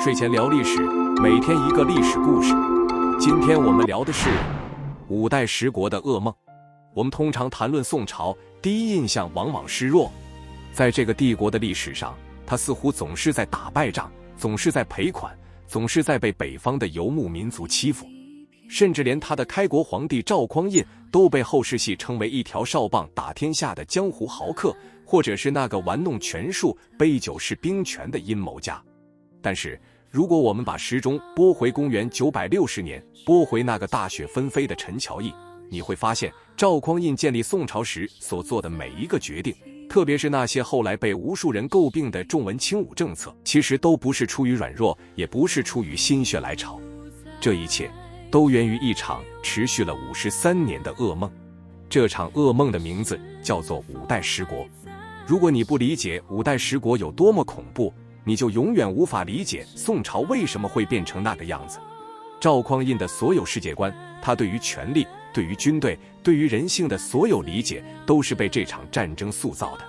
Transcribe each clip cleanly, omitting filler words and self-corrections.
睡前聊历史，每天一个历史故事。今天我们聊的是五代十国的噩梦。我们通常谈论宋朝，第一印象往往是弱。在这个帝国的历史上，它似乎总是在打败仗，总是在赔款，总是在被北方的游牧民族欺负。甚至连他的开国皇帝赵匡胤都被后世戏称为一条哨棒打天下的江湖豪客，或者是那个玩弄权术、杯酒释兵权的阴谋家。但是如果我们把时钟拨回公元960年，拨回那个大雪纷飞的陈桥驿，你会发现赵匡胤建立宋朝时所做的每一个决定，特别是那些后来被无数人诟病的重文轻武政策，其实都不是出于软弱，也不是出于心血来潮。这一切都源于一场持续了53年的噩梦。这场噩梦的名字叫做五代十国。如果你不理解五代十国有多么恐怖，你就永远无法理解宋朝为什么会变成那个样子。赵匡胤的所有世界观，他对于权力、对于军队、对于人性的所有理解，都是被这场战争塑造的。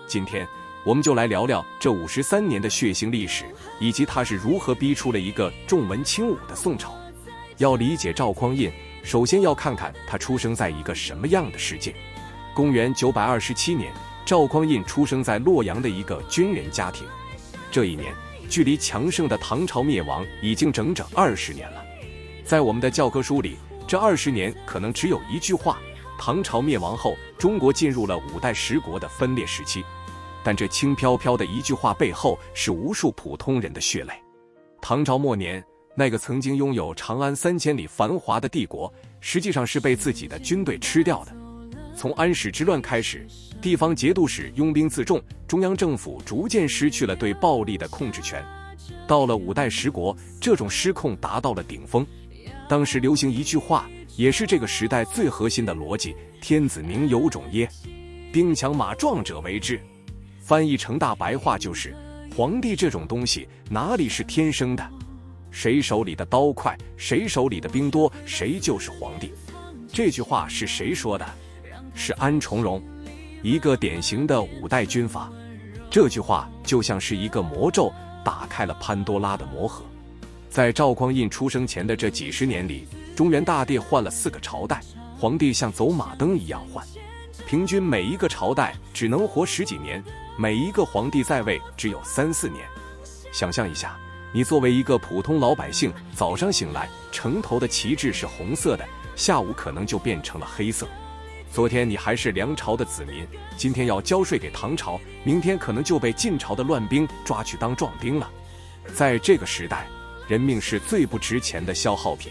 今天我们就来聊聊这53年的血腥历史，以及他是如何逼出了一个重文轻武的宋朝。要理解赵匡胤，首先要看看他出生在一个什么样的世界。公元927年，赵匡胤出生在洛阳的一个军人家庭。这一年，距离强盛的唐朝灭亡已经整整20年了。在我们的教科书里，这20年可能只有一句话：唐朝灭亡后，中国进入了五代十国的分裂时期。但这轻飘飘的一句话背后，是无数普通人的血泪。唐朝末年，那个曾经拥有长安3000里繁华的帝国，实际上是被自己的军队吃掉的。从安史之乱开始，地方节度使拥兵自重，中央政府逐渐失去了对暴力的控制权。到了五代十国，这种失控达到了顶峰。当时流行一句话，也是这个时代最核心的逻辑：天子宁有种耶？兵强马壮者为之。翻译成大白话就是，皇帝这种东西哪里是天生的？谁手里的刀快，谁手里的兵多，谁就是皇帝。这句话是谁说的？是安重荣，一个典型的五代军阀。这句话就像是一个魔咒，打开了潘多拉的魔盒。在赵匡胤出生前的这几十年里，中原大地换了4个朝代，皇帝像走马灯一样换，平均每一个朝代只能活10几年，每一个皇帝在位只有3、4年。想象一下，你作为一个普通老百姓，早上醒来，城头的旗帜是红色的，下午可能就变成了黑色。昨天你还是梁朝的子民，今天要交税给唐朝，明天可能就被晋朝的乱兵抓去当壮丁了。在这个时代，人命是最不值钱的消耗品。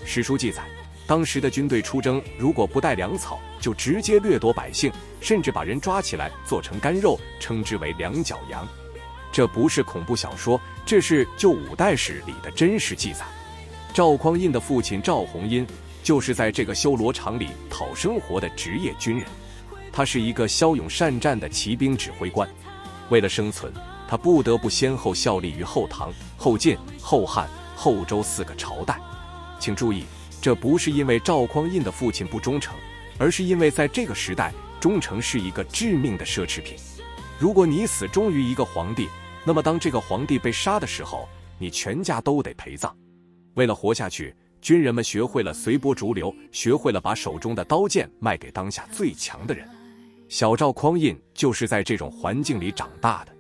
史书记载，当时的军队出征，如果不带粮草，就直接掠夺百姓，甚至把人抓起来做成干肉，称之为两脚羊。这不是恐怖小说，这是就五代史里的真实记载。赵匡胤的父亲赵弘殷就是在这个修罗场里讨生活的职业军人，他是一个骁勇善战的骑兵指挥官。为了生存，他不得不先后效力于后唐、后晋、后汉、后周4个朝代。请注意，这不是因为赵匡胤的父亲不忠诚，而是因为在这个时代，忠诚是一个致命的奢侈品。如果你死忠于一个皇帝，那么当这个皇帝被杀的时候，你全家都得陪葬。为了活下去，军人们学会了随波逐流，学会了把手中的刀剑卖给当下最强的人。小赵匡胤就是在这种环境里长大的。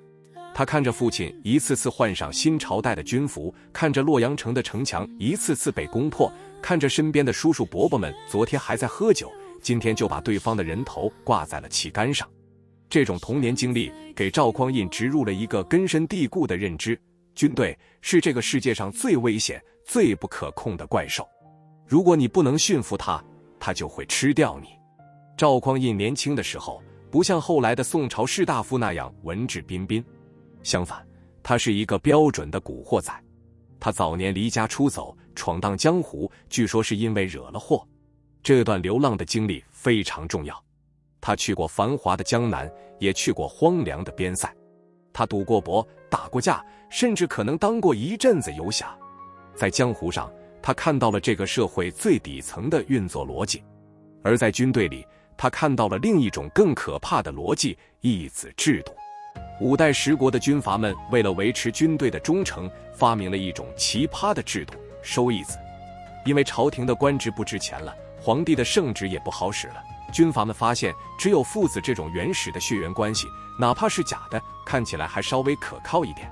他看着父亲一次次换上新朝代的军服，看着洛阳城的城墙一次次被攻破，看着身边的叔叔伯伯们昨天还在喝酒，今天就把对方的人头挂在了旗杆上。这种童年经历给赵匡胤植入了一个根深蒂固的认知：军队是这个世界上最危险、最不可控的怪兽。如果你不能驯服它，它就会吃掉你。赵匡胤年轻的时候，不像后来的宋朝士大夫那样文质彬彬，相反，他是一个标准的古惑仔。他早年离家出走，闯荡江湖，据说是因为惹了祸。这段流浪的经历非常重要。他去过繁华的江南，也去过荒凉的边塞。他赌过博，打过架，甚至可能当过一阵子游侠。在江湖上，他看到了这个社会最底层的运作逻辑；而在军队里，他看到了另一种更可怕的逻辑——义子制度。五代十国的军阀们为了维持军队的忠诚，发明了一种奇葩的制度——收义子。因为朝廷的官职不值钱了，皇帝的圣旨也不好使了，军阀们发现只有父子这种原始的血缘关系，哪怕是假的，看起来还稍微可靠一点。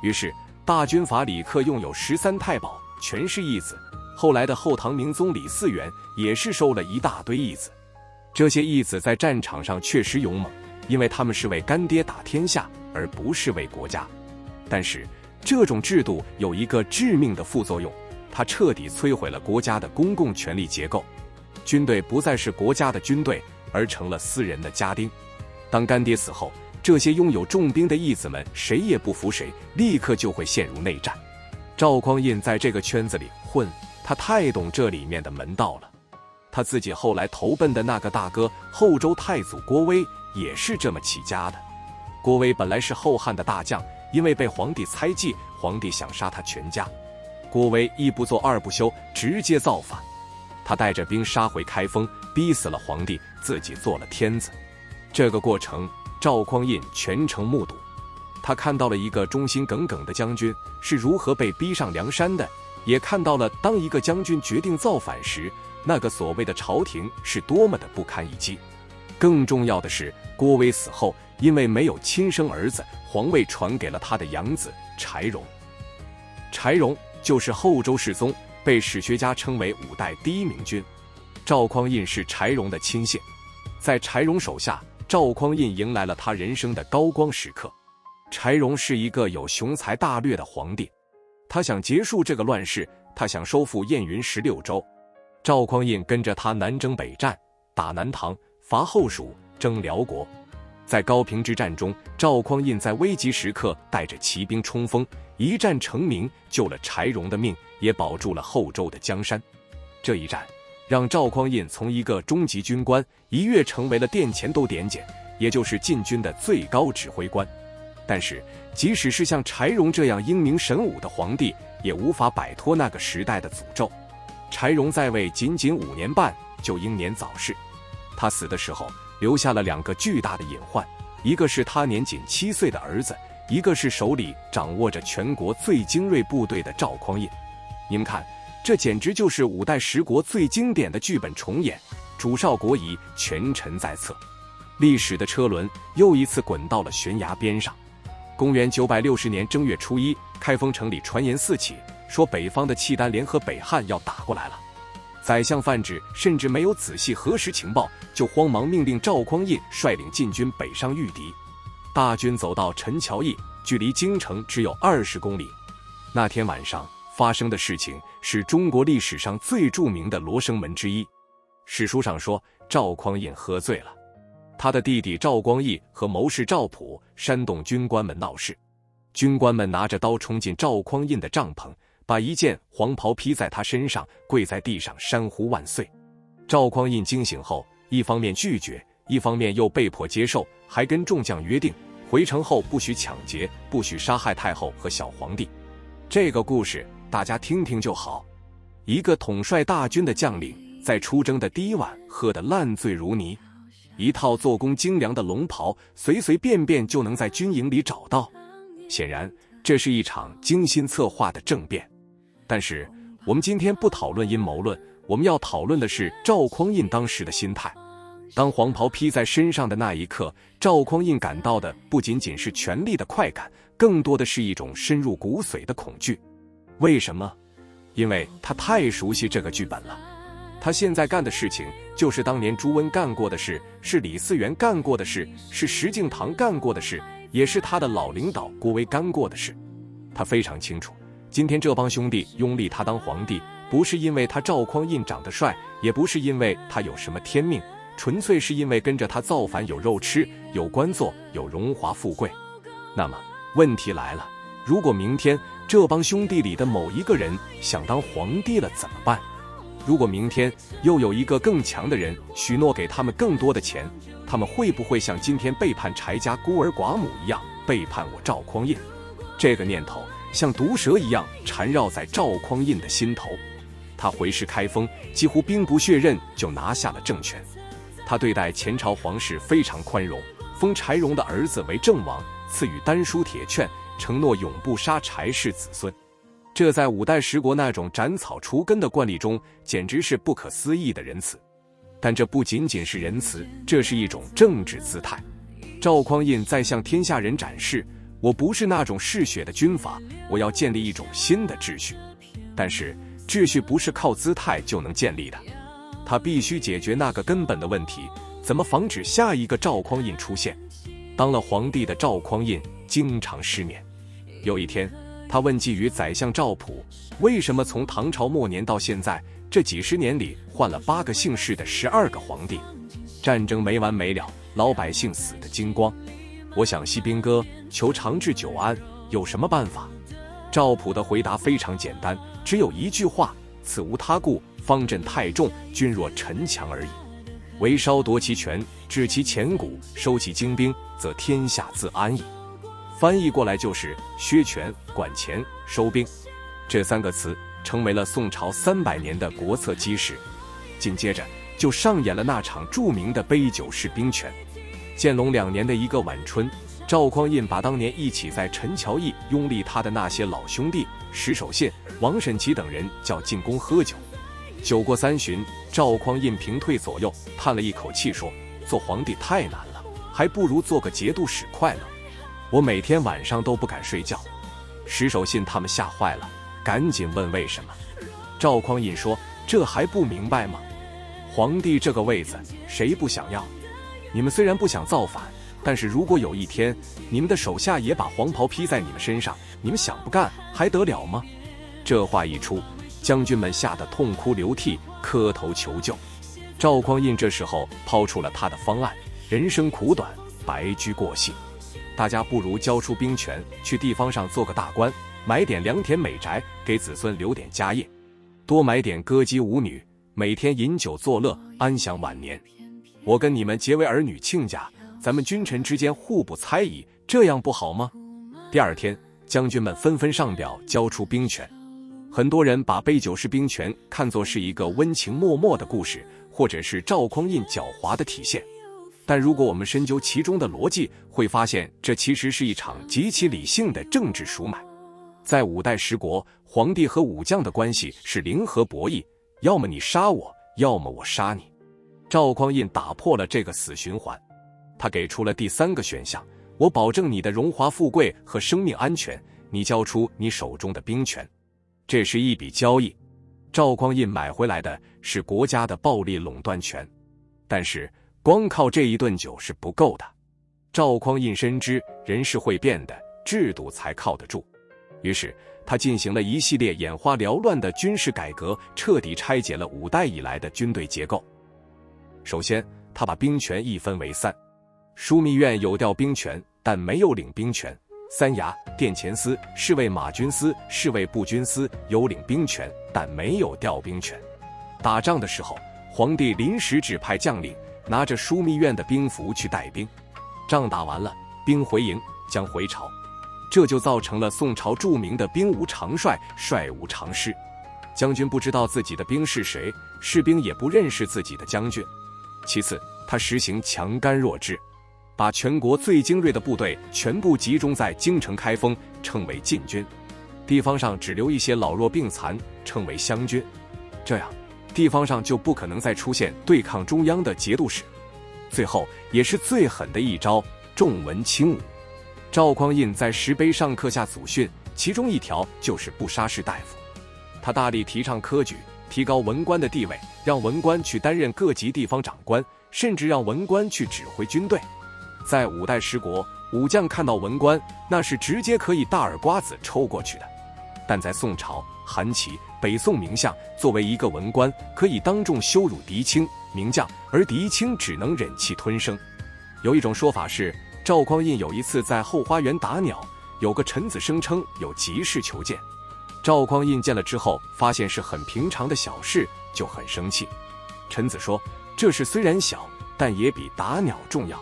于是大军阀李克拥有13太保，全是义子。后来的后唐明宗李嗣源也是收了一大堆义子。这些义子在战场上确实勇猛，因为他们是为干爹打天下，而不是为国家。但是这种制度有一个致命的副作用，它彻底摧毁了国家的公共权力结构。军队不再是国家的军队，而成了私人的家丁。当干爹死后，这些拥有重兵的义子们谁也不服谁，立刻就会陷入内战。赵匡胤在这个圈子里混，他太懂这里面的门道了。他自己后来投奔的那个大哥后周太祖郭威也是这么起家的。郭威本来是后汉的大将，因为被皇帝猜忌，皇帝想杀他全家。郭威一不做二不休，直接造反。他带着兵杀回开封，逼死了皇帝，自己做了天子。这个过程赵匡胤全程目睹，他看到了一个忠心耿耿的将军是如何被逼上梁山的，也看到了当一个将军决定造反时，那个所谓的朝廷是多么的不堪一击。更重要的是，郭威死后，因为没有亲生儿子，皇位传给了他的养子柴荣。柴荣就是后周世宗，被史学家称为五代第一明君。赵匡胤是柴荣的亲信，在柴荣手下，赵匡胤迎来了他人生的高光时刻。柴荣是一个有雄才大略的皇帝，他想结束这个乱世，他想收复燕云16州。赵匡胤跟着他南征北战，打南唐，伐后蜀，征辽国。在高平之战中，赵匡胤在危急时刻带着骑兵冲锋，一战成名，救了柴荣的命，也保住了后周的江山。这一战让赵匡胤从一个中级军官一跃成为了殿前都点检，也就是禁军的最高指挥官。但是即使是像柴荣这样英明神武的皇帝，也无法摆脱那个时代的诅咒。柴荣在位仅仅5年半就英年早逝，他死的时候留下了2个巨大的隐患，一个是他年仅7岁的儿子，一个是手里掌握着全国最精锐部队的赵匡胤。你们看，这简直就是五代十国最经典的剧本重演，主少国疑，权臣在侧。历史的车轮又一次滚到了悬崖边上。公元960年正月初1，开封城里传言四起，说北方的契丹联合北汉要打过来了。宰相范质甚至没有仔细核实情报，就慌忙命令赵匡胤率领禁军北上御敌。大军走到陈桥驿，距离京城只有20公里。那天晚上发生的事情是中国历史上最著名的罗生门之一。史书上说，赵匡胤喝醉了，他的弟弟赵光义和谋士赵普煽动军官们闹事。军官们拿着刀冲进赵匡胤的帐篷，把一件黄袍披在他身上，跪在地上山呼万岁。赵匡胤惊醒后，一方面拒绝，一方面又被迫接受，还跟众将约定，回城后不许抢劫，不许杀害太后和小皇帝。这个故事大家听听就好。一个统帅大军的将领，在出征的第一晚喝得烂醉如泥，一套做工精良的龙袍随随便便就能在军营里找到。显然这是一场精心策划的政变。但是我们今天不讨论阴谋论，我们要讨论的是赵匡胤当时的心态。当黄袍披在身上的那一刻，赵匡胤感到的不仅仅是权力的快感，更多的是一种深入骨髓的恐惧。为什么？因为他太熟悉这个剧本了。他现在干的事情就是当年朱温干过的事，是李嗣源干过的事，是石敬瑭干过的事，也是他的老领导郭威干过的事。他非常清楚，今天这帮兄弟拥立他当皇帝，不是因为他赵匡胤长得帅，也不是因为他有什么天命，纯粹是因为跟着他造反有肉吃，有官做，有荣华富贵。那么问题来了，如果明天这帮兄弟里的某一个人想当皇帝了怎么办？如果明天又有一个更强的人许诺给他们更多的钱，他们会不会像今天背叛柴家孤儿寡母一样背叛我赵匡胤？这个念头像毒蛇一样缠绕在赵匡胤的心头。他回师开封，几乎兵不血刃就拿下了政权。他对待前朝皇室非常宽容，封柴荣的儿子为郑王，赐予丹书铁券，承诺永不杀柴氏子孙。这在五代十国那种斩草除根的惯例中，简直是不可思议的仁慈。但这不仅仅是仁慈，这是一种政治姿态。赵匡胤在向天下人展示，我不是那种嗜血的军阀，我要建立一种新的秩序。但是秩序不是靠姿态就能建立的，他必须解决那个根本的问题，怎么防止下一个赵匡胤出现。当了皇帝的赵匡胤经常失眠。有一天，他问计于宰相赵普，为什么从唐朝末年到现在这几十年里换了8个姓氏的12个皇帝，战争没完没了，老百姓死得精光，我想息兵戈，求长治久安，有什么办法？赵普的回答非常简单，只有一句话：此无他故，方阵太重，君若陈强而已。唯稍夺其权，治其前骨，收其精兵，则天下自安矣。翻译过来就是削权、管钱、收兵。这3个词成为了宋朝300年的国策基石。紧接着就上演了那场著名的杯酒释兵权。建隆2年的一个晚春，赵匡胤把当年一起在陈桥驿拥立他的那些老兄弟石守信、王审琦等人叫进宫喝酒。酒过3巡，赵匡胤平退左右，叹了一口气说：做皇帝太难了，还不如做个节度使快乐。我每天晚上都不敢睡觉。石守信他们吓坏了，赶紧问为什么。赵匡胤说：这还不明白吗？皇帝这个位子谁不想要？你们虽然不想造反，但是如果有一天你们的手下也把黄袍披在你们身上，你们想不干还得了吗？这话一出，将军们吓得痛哭流涕，磕头求救。赵匡胤这时候抛出了他的方案：人生苦短，白驹过隙，大家不如交出兵权，去地方上做个大官，买点良田美宅，给子孙留点家业，多买点歌姬舞女，每天饮酒作乐，安享晚年。我跟你们结为儿女亲家，咱们君臣之间互不猜疑，这样不好吗？第二天，将军们纷纷上表交出兵权。很多人把杯酒释兵权看作是一个温情脉脉的故事，或者是赵匡胤狡猾的体现。但如果我们深究其中的逻辑，会发现这其实是一场极其理性的政治赎买。在五代十国，皇帝和武将的关系是零和博弈，要么你杀我，要么我杀你。赵匡胤打破了这个死循环，他给出了第3个选项：我保证你的荣华富贵和生命安全，你交出你手中的兵权。这是一笔交易，赵匡胤买回来的是国家的暴力垄断权。但是光靠这一顿酒是不够的，赵匡胤深知人是会变的，制度才靠得住。于是他进行了一系列眼花缭乱的军事改革，彻底拆解了5代以来的军队结构。首先，他把兵权一分为3，枢密院有调兵权，但没有领兵权；三衙、殿前司、侍卫马军司、侍卫步军司有领兵权，但没有调兵权。打仗的时候，皇帝临时指派将领拿着枢密院的兵符去带兵，仗打完了，兵回营将回朝，这就造成了宋朝著名的兵无常帅，帅无常师。将军不知道自己的兵是谁，士兵也不认识自己的将军。其次，他实行强干弱支，把全国最精锐的部队全部集中在京城开封，称为禁军，地方上只留一些老弱病残，称为湘军。这样地方上就不可能再出现对抗中央的节度使。最后也是最狠的一招，重文轻武。赵匡胤在石碑上刻下祖训，其中一条就是不杀士大夫。他大力提倡科举，提高文官的地位，让文官去担任各级地方长官，甚至让文官去指挥军队。在五代十国，武将看到文官，那是直接可以大耳刮子抽过去的。但在宋朝，韩琦、北宋名相作为一个文官，可以当众羞辱狄青名将，而狄青只能忍气吞声。有一种说法是，赵匡胤有一次在后花园打鸟，有个臣子声称有急事求见。赵匡胤见了之后，发现是很平常的小事，就很生气。臣子说，这事虽然小，但也比打鸟重要。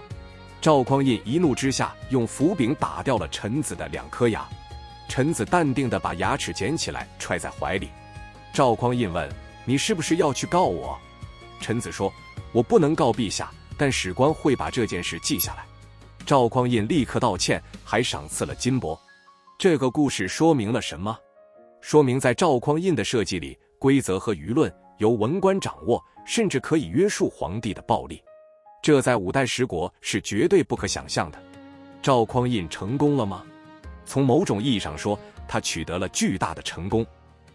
赵匡胤一怒之下，用斧柄打掉了臣子的2颗牙。臣子淡定地把牙齿捡起来，揣在怀里。赵匡胤问：你是不是要去告我？臣子说：我不能告陛下，但史官会把这件事记下来。赵匡胤立刻道歉，还赏赐了金帛。这个故事说明了什么？说明在赵匡胤的设计里，规则和舆论由文官掌握，甚至可以约束皇帝的暴力。这在五代十国是绝对不可想象的。赵匡胤成功了吗？从某种意义上说，他取得了巨大的成功。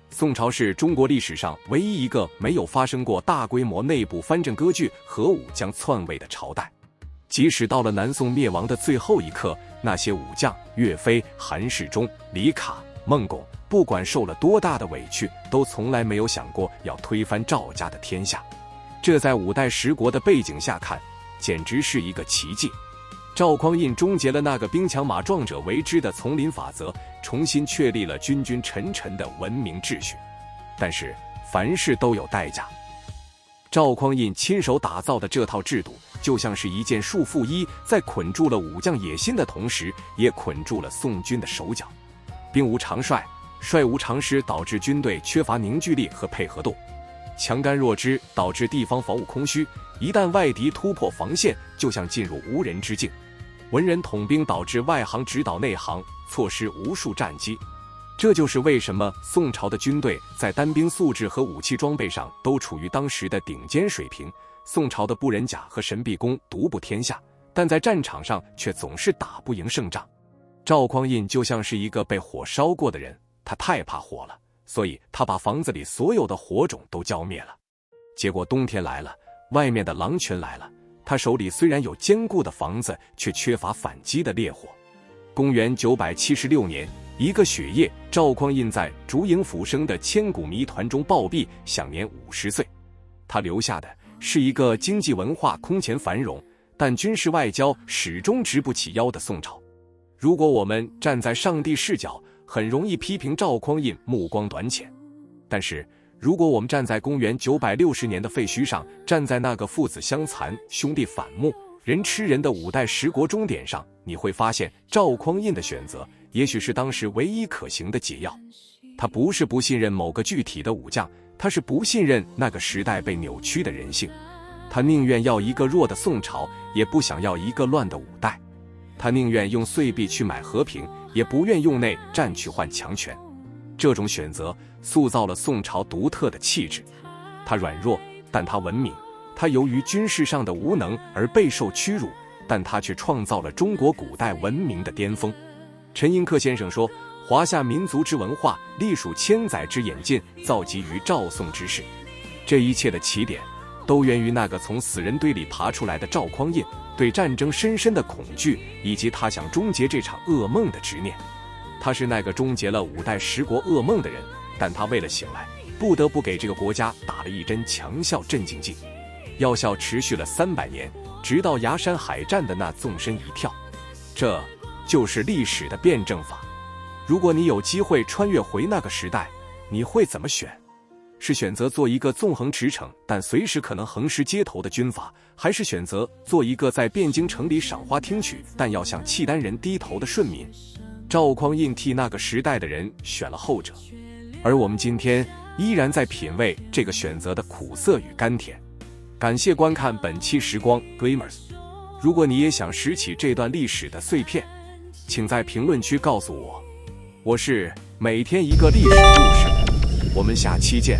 宋朝是中国历史上唯一一个没有发生过大规模内部藩镇割据和武将篡位的朝代。即使到了南宋灭亡的最后一刻，那些武将岳飞、韩世忠、李卡、孟拱，不管受了多大的委屈，都从来没有想过要推翻赵家的天下。这在五代十国的背景下看，简直是一个奇迹。赵匡胤终结了那个兵强马壮者为之的丛林法则，重新确立了君君臣臣的文明秩序。但是凡事都有代价。赵匡胤亲手打造的这套制度，就像是一件束缚衣，在捆住了武将野心的同时，也捆住了宋军的手脚。兵无常帅，帅无常师，导致军队缺乏凝聚力和配合度；强干弱支，导致地方防务空虚。一旦外敌突破防线，就像进入无人之境。文人统兵，导致外行指导内行，错失无数战机。这就是为什么宋朝的军队在单兵素质和武器装备上都处于当时的顶尖水平。宋朝的步人甲和神臂弓独步天下，但在战场上却总是打不赢胜仗。赵匡胤就像是一个被火烧过的人，他太怕火了，所以他把房子里所有的火种都浇灭了。结果冬天来了，外面的狼群来了，他手里虽然有坚固的房子，却缺乏反击的烈火。公元976年，一个雪夜，赵匡胤在烛影斧声的千古谜团中暴毙，享年50岁。他留下的是一个经济文化空前繁荣，但军事外交始终直不起腰的宋朝。如果我们站在上帝视角，很容易批评赵匡胤目光短浅。但是如果我们站在公元960年的废墟上，站在那个父子相残、兄弟反目、人吃人的五代十国终点上，你会发现赵匡胤的选择也许是当时唯一可行的解药。他不是不信任某个具体的武将，他是不信任那个时代被扭曲的人性。他宁愿要一个弱的宋朝，也不想要一个乱的五代。他宁愿用岁币去买和平，也不愿用内战去换强权。这种选择塑造了宋朝独特的气质。他软弱，但他文明；他由于军事上的无能而备受屈辱，但他却创造了中国古代文明的巅峰。陈寅恪先生说，华夏民族之文化，历数千载之演进，造极于赵宋之世。这一切的起点，都源于那个从死人堆里爬出来的赵匡胤对战争深深的恐惧，以及他想终结这场噩梦的执念。他是那个终结了五代十国噩梦的人，但他为了醒来，不得不给这个国家打了一针强效镇静剂。药效持续了300年，直到崖山海战的那纵身一跳。这就是历史的辩证法。如果你有机会穿越回那个时代，你会怎么选？是选择做一个纵横驰骋但随时可能横尸街头的军阀，还是选择做一个在汴京城里赏花听曲但要向契丹人低头的顺民？赵匡胤替那个时代的人选了后者，而我们今天依然在品味这个选择的苦涩与甘甜。感谢观看本期时光 Glimmers。 如果你也想拾起这段历史的碎片，请在评论区告诉我。我是每天一个历史故事，我们下期见。